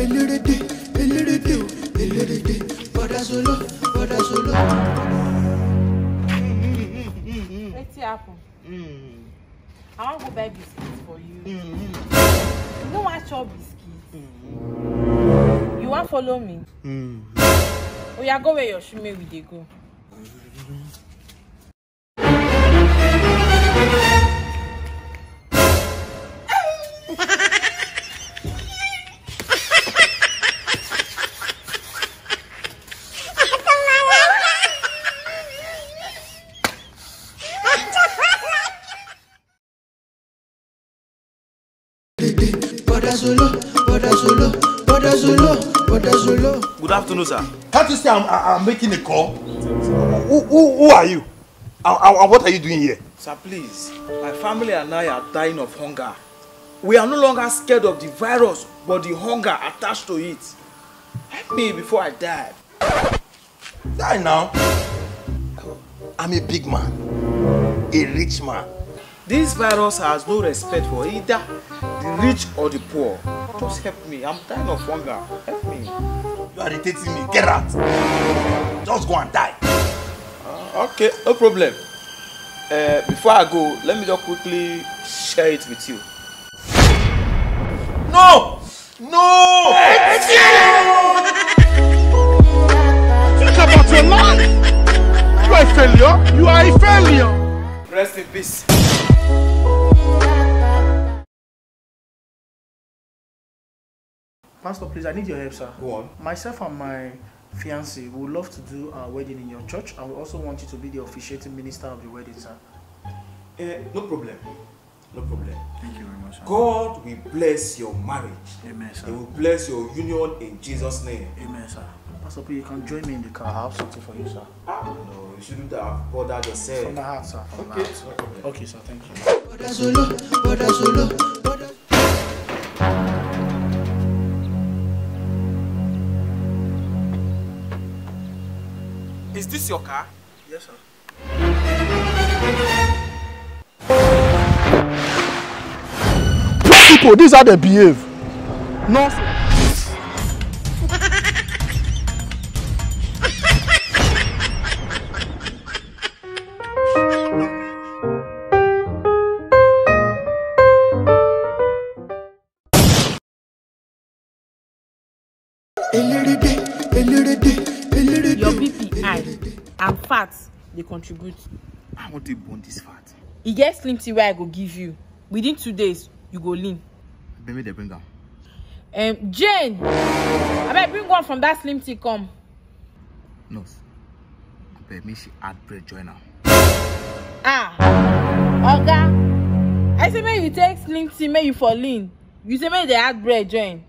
What's happen? I want to go buy biscuits for you. You don't want your biscuits. You want to follow me? Oh, yeah, go where your shoe me with they go. Good afternoon, sir. Can't you say I'm making a call? Who are you? And what are you doing here? Sir, please. My family and I are dying of hunger. We are no longer scared of the virus, but the hunger attached to it. Help me before I die. Die now. I'm a big man. A rich man. This virus has no respect for either the rich or the poor. Just help me. I'm dying of hunger. Help me. You are irritating me. Get out. Just go and die. Okay, no problem. Before I go, let me just quickly share it with you. No! No! Think about your life. You are a failure. You are a failure. Rest in peace. Pastor, please, I need your help, sir. Go on. Myself and my fiancée would love to do our wedding in your church. I would also want you to be the officiating minister of the wedding, sir. No problem. No problem. Thank you very much, sir. God will bless your marriage. Amen, sir. He will bless your union in Jesus' name. Amen, sir. Pastor, please, you can join me in the car. I have something for you, sir. No, you shouldn't have bothered yourself. From my heart, sir. From my Okay, heart. no problem. Okay, sir. Thank you. Is this your car? Yes, sir. People, these are the behave. Nonsense. Your BP high and fat, they contribute. I want to burn this fat. E get slim tea where I go give you. Within 2 days, you go lean. Maybe they bring down. Jane, I better bring one from that slim tea come. No. I me she add bread join now. Oga, I say make you take slim tea, make you for lean. You say make they add bread join.